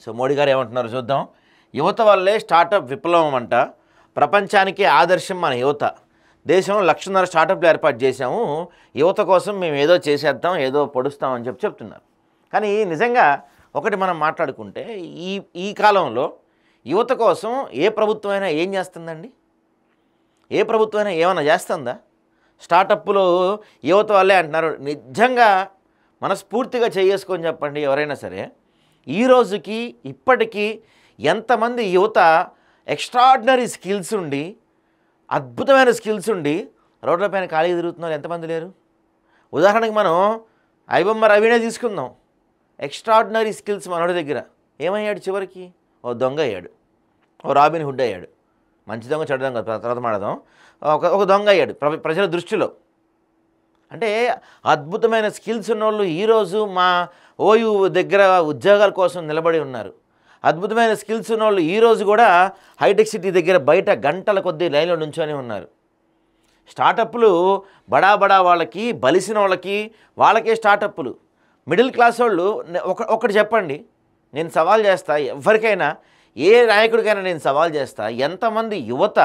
So Modi గారు ఏమంటున్నారో చూద్దాం. యువత వల్లే స్టార్టప్ విప్లవం అంట, ప్రపంచానికి ఆదర్శం మన యువత. దేశంలో 1,500,000 స్టార్టప్లు ఏర్పాటు చేశాము, యువత కోసం మేము ఏదో చేసేద్దాం, ఏదో పొడుస్తామని చెప్తున్నారు. కానీ నిజంగా ఒకటి మనం మాట్లాడుకుంటే ఈ ఈ కాలంలో యువత కోసం ఏ ప్రభుత్వమైనా ఏం చేస్తుందండి? ఏ ప్రభుత్వమైనా ఏమైనా చేస్తుందా? స్టార్టప్లు యువత వల్లే అంటున్నారు. నిజంగా మనస్ఫూర్తిగా చేసుకొని చెప్పండి ఎవరైనా సరే, ఈ రోజుకి ఇప్పటికీ ఎంతమంది యువత ఎక్స్ట్రాడినరీ స్కిల్స్ ఉండి, అద్భుతమైన స్కిల్స్ ఉండి రోడ్లపైన ఖాళీ తిరుగుతున్నారు? ఎంతమంది లేరు? ఉదాహరణకి మనం ఐబొమ్మ రవినే తీసుకుందాం. ఎక్స్ట్రాడినరీ స్కిల్స్ మనోడి దగ్గర. ఏమయ్యాడు చివరికి? ఓ దొంగ అయ్యాడు, ఓ రాబిన్ హుడ్ అయ్యాడు. మంచి దొంగ చెడ్డ దొంగ తర్వాత మాడదాం. ఒక దొంగ అయ్యాడు ప్రజల దృష్టిలో. అంటే అద్భుతమైన స్కిల్స్ ఉన్నోళ్ళు ఈరోజు మా ఓయూ దగ్గర ఉద్యోగాల కోసం నిలబడి ఉన్నారు. అద్భుతమైన స్కిల్స్ ఉన్నోళ్ళు ఈరోజు కూడా హైటెక్ సిటీ దగ్గర బయట గంటల కొద్దీ లైన్లో నుంచొని ఉన్నారు. స్టార్టప్లు బడా వాళ్ళకి, బలిసిన వాళ్ళకే స్టార్టప్లు. మిడిల్ క్లాస్ వాళ్ళు ఒకటి చెప్పండి, నేను సవాల్ చేస్తా, ఎవరికైనా ఏ నాయకుడికైనా నేను సవాల్ చేస్తా, ఎంతమంది యువత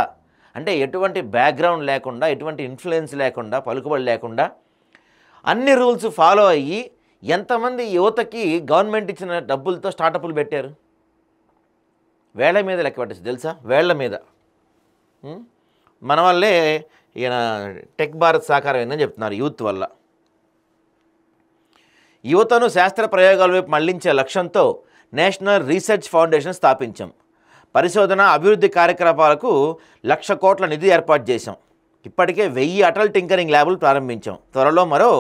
అంటే ఎటువంటి బ్యాక్గ్రౌండ్ లేకుండా, ఎటువంటి ఇన్ఫ్లుయెన్స్ లేకుండా, పలుకుబడి లేకుండా అన్ని రూల్స్ ఫాలో అయ్యి ఎంతమంది యువతకి గవర్నమెంట్ ఇచ్చిన డబ్బులతో స్టార్టప్లు పెట్టారు? వేళ్ల మీద లెక్క పెట్టచ్చు తెలుసా, వేళ్ల మీద. మన వల్లే ఈయన టెక్ భారత్ సాకారం అయిందని చెప్తున్నారు. యూత్ వల్ల యువతను శాస్త్ర ప్రయోగాల వైపు మళ్లించే లక్ష్యంతో నేషనల్ రీసెర్చ్ ఫౌండేషన్ స్థాపించాం. పరిశోధన అభివృద్ధి కార్యకలాపాలకు 1,00,000 కోట్ల నిధి ఏర్పాటు చేశాం. ఇప్పటికే 1000 అటల్ టింకరింగ్ ల్యాబులు ప్రారంభించాం. త్వరలో మరో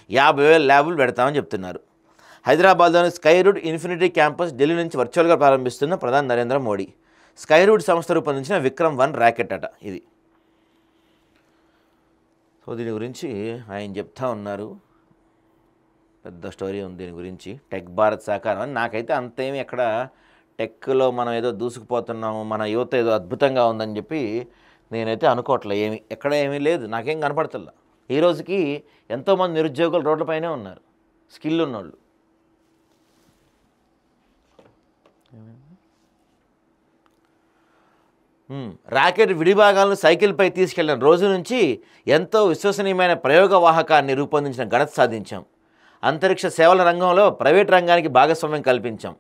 50,000 ల్యాబులు పెడతామని చెప్తున్నారు. హైదరాబాద్లోని స్కైరూట్ ఇన్ఫినిటీ క్యాంపస్ ఢిల్లీ నుంచి వర్చువల్గా ప్రారంభిస్తున్న ప్రధాని నరేంద్ర మోడీ. స్కైరూట్ సంస్థ రూపొందించిన విక్రమ్-1 ర్యాకెట్ అట ఇది. సో దీని గురించి ఆయన చెప్తా ఉన్నారు. పెద్ద స్టోరీ ఉంది దీని గురించి. టెక్ భారత్ సాకారం అని నాకైతే అంతేమి ఎక్కడ టెక్లో మనం ఏదో దూసుకుపోతున్నాము, మన యువత ఏదో అద్భుతంగా ఉందని చెప్పి నేనైతే అనుకోవట్లే. ఎక్కడ ఏమీ లేదు, నాకేం కనపడతల్లా. ఈ రోజుకి ఎంతోమంది నిరుద్యోగులు రోడ్లపైనే ఉన్నారు, స్కిల్ ఉన్నోళ్ళు. రాకెట్ విడిభాగాలను సైకిల్పై తీసుకెళ్లిన రోజు నుంచి ఎంతో విశ్వసనీయమైన ప్రయోగ వాహకాన్ని రూపొందించిన ఘనత సాధించాం. అంతరిక్ష సేవల రంగంలో ప్రైవేట్ రంగానికి భాగస్వామ్యం కల్పించాం.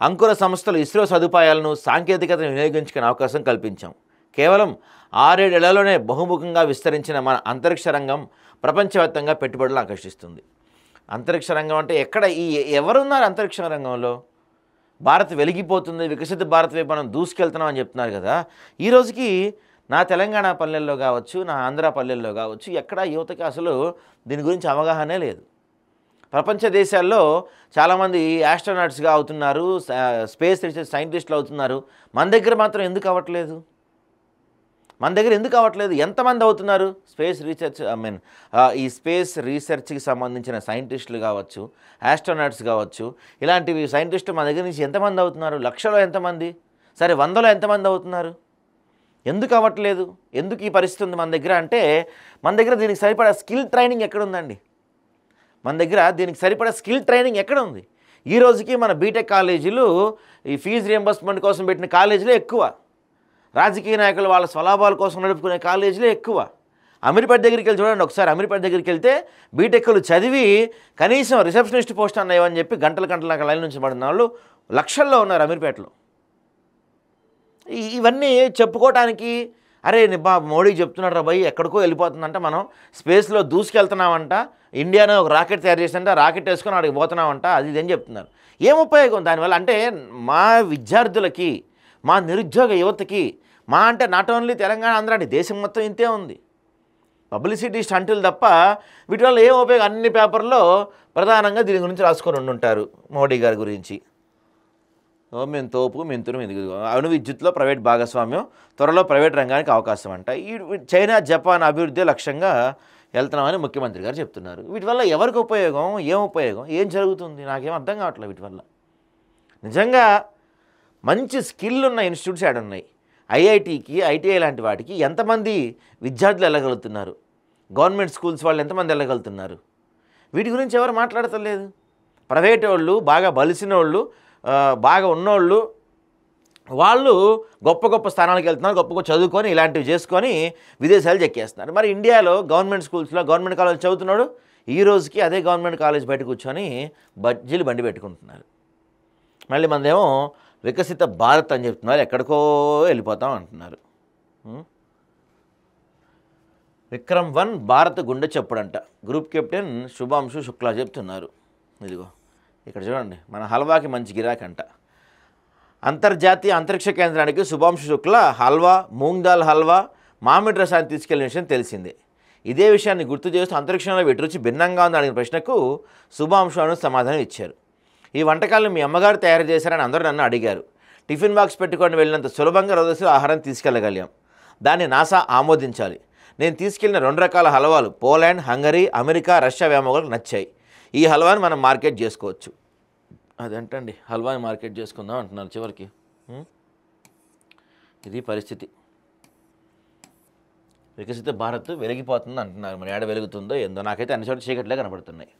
అంకుర సంస్థలు ఇస్రో సదుపాయాలను, సాంకేతికతను వినియోగించుకునే అవకాశం కల్పించాం. కేవలం 6-7 ఏళ్లలోనే బహుముఖంగా విస్తరించిన మన అంతరిక్ష రంగం ప్రపంచవ్యాప్తంగా పెట్టుబడులు ఆకర్షిస్తుంది. అంతరిక్ష రంగం అంటే ఎక్కడ ఎవరున్నారు అంతరిక్ష రంగంలో? భారత్ వెలిగిపోతుంది, వికసిత భారత్ వైపు మనం దూసుకెళ్తున్నాం అని చెప్తున్నారు కదా. ఈ రోజుకి నా తెలంగాణ పల్లెల్లో కావచ్చు, నా ఆంధ్ర పల్లెల్లో కావచ్చు, ఎక్కడ యువతకి అసలు దీని గురించి అవగాహనే లేదు. ప్రపంచ దేశాల్లో చాలామంది యాస్ట్రోనాట్స్గా అవుతున్నారు, స్పేస్ రీసెర్చ్ సైంటిస్టులు అవుతున్నారు. మన దగ్గర మాత్రం ఎందుకు అవ్వట్లేదు? ఎంతమంది అవుతున్నారు స్పేస్ రీసెర్చ్? ఈ స్పేస్ రీసెర్చ్కి సంబంధించిన సైంటిస్టులు కావచ్చు, యాస్ట్రోనాట్స్ కావచ్చు, ఇలాంటివి సైంటిస్టులు మన దగ్గర నుంచి ఎంతమంది అవుతున్నారు? లక్షలో ఎంతమంది? సరే 100లో ఎంతమంది అవుతున్నారు? ఎందుకు అవ్వట్లేదు? ఎందుకు ఈ పరిస్థితి ఉంది మన దగ్గర అంటే, మన దగ్గర దీనికి సరిపడా స్కిల్ ట్రైనింగ్ ఎక్కడుందండి? ఎక్కడ ఉంది? ఈ రోజుకి మన బీటెక్ కాలేజీలు ఈ ఫీజు రియంబర్స్మెంట్ కోసం పెట్టిన కాలేజీలే ఎక్కువ. రాజకీయ నాయకులు వాళ్ళ స్వలాభాల కోసం నడుపుకునే కాలేజీలే ఎక్కువ. అమీర్పేట దగ్గరికి వెళ్ళి చూడండి ఒకసారి. అమీర్పేట దగ్గరికి వెళ్తే బీటెక్లు చదివి కనీసం రిసెప్షనిస్ట్ పోస్ట్ అన్నాయని చెప్పి గంటల లైన్ నుంచి పడిన వాళ్ళు లక్షల్లో ఉన్నారు అమీర్పేటలో. ఇవన్నీ చెప్పుకోవటానికి అరే మోడీ చెప్తున్నాడు రా భయ్ ఎక్కడికో వెళ్ళిపోతుందంట, మనం స్పేస్లో దూసుకెళ్తున్నామంట, ఇండియాలో ఒక రాకెట్ తయారు చేసిందంటే రాకెట్ వేసుకొని అక్కడికి పోతున్నామంట, అది ఇదని చెప్తున్నారు. ఏం ఉపయోగం దానివల్ల? అంటే మా విద్యార్థులకి, మా నిరుద్యోగ యువతకి, మా అంటే నాట్ ఓన్లీ తెలంగాణ, ఆంధ్ర అంటే దేశం మొత్తం ఇంతే ఉంది. పబ్లిసిటీ స్టంటులు తప్ప వీటి వల్ల ఏం ఉపయోగం? అన్ని పేపర్లో ప్రధానంగా దీని గురించి రాసుకొని ఉండుంటారు మోడీ గారి గురించి. మేము తోపు మెంతురు అణు విద్యుత్లో ప్రైవేట్ భాగస్వామ్యం, త్వరలో ప్రైవేట్ రంగానికి అవకాశం అంట. ఈ చైనా జపాన్ అభివృద్ధి లక్ష్యంగా వెళ్తున్నామని ముఖ్యమంత్రి గారు చెప్తున్నారు. వీటి వల్ల ఎవరికి ఉపయోగం? ఏం జరుగుతుంది? నాకేం అర్థం కావట్లేదు వీటి వల్ల. నిజంగా మంచి స్కిల్ ఉన్న ఇన్స్టిట్యూట్స్ ఉన్నాయి. ఐఐటికి, ఐటీఐ లాంటి వాటికి ఎంతమంది విద్యార్థులు వెళ్ళగలుగుతున్నారు? గవర్నమెంట్ స్కూల్స్ వాళ్ళు ఎంతమంది వెళ్ళగలుగుతున్నారు? వీటి గురించి ఎవరు మాట్లాడతలేదు. ప్రైవేట్ వాళ్ళు, బాగా బలిసిన వాళ్ళు, బాగా ఉన్నోళ్ళు వాళ్ళు గొప్ప గొప్ప స్థానాలకు వెళ్తున్నారు, గొప్ప గొప్ప చదువుకొని ఇలాంటివి చేసుకొని విదేశాలు చెక్కేస్తున్నారు. మరి ఇండియాలో గవర్నమెంట్ స్కూల్స్లో గవర్నమెంట్ కాలేజ్ చదువుతున్నాడు, ఈ రోజుకి అదే గవర్నమెంట్ కాలేజ్ బయట కూర్చొని బజ్జీలు బండి పెట్టుకుంటున్నారు. మళ్ళీ మనదేమో వికసిత భారత్ అని చెప్తున్నారు, ఎక్కడికో వెళ్ళిపోతాం అంటున్నారు. విక్రమ్-1 భారత్ గుండె చప్పుడంట. గ్రూప్ కెప్టెన్ శుభాంశు శుక్లా చెప్తున్నారు. ఇదిగో ఇక్కడ చూడండి, మన హల్వాకి మంచి గిరాకంట. అంతర్జాతీయ అంతరిక్ష కేంద్రానికి శుభాంశు శుక్లా హల్వా, మూంగ్ దాల్ హల్వా, మామిడి రసాన్ని తీసుకెళ్లిన విషయం తెలిసిందే. ఇదే విషయాన్ని గుర్తు చేస్తూ అంతరిక్షంలో వీటి రుచి భిన్నంగా ఉందని అడిగిన ప్రశ్నకు శుభాంశు అను సమాధానం ఇచ్చారు. ఈ వంటకాలను మీ అమ్మగారు తయారు చేశారని అందరూ నన్ను అడిగారు. టిఫిన్ బాక్స్ పెట్టుకొని వెళ్ళినంత సులభంగా రోజు ఆహారం తీసుకెళ్ళగలిగాం. దాన్ని నాసా ఆమోదించాలి. నేను తీసుకెళ్లిన 2 రకాల హల్వాలు పోలాండ్, హంగరీ, అమెరికా, రష్యా వ్యామోగాలకు నచ్చాయి. ఈ హల్వాని మనం మార్కెట్ చేసుకోవచ్చు. అదేంటండి, హల్వాని మార్కెట్ చేసుకుందాం అంటున్నారు చివరికి. ఇది పరిస్థితి. వికసిత భారత్ వెలిగిపోతుంది అంటున్నారు. మరి ఏడ వెలుగుతుందో ఏందో, నాకైతే అన్ని చోట్ల చీకట్లే కనబడుతున్నాయి.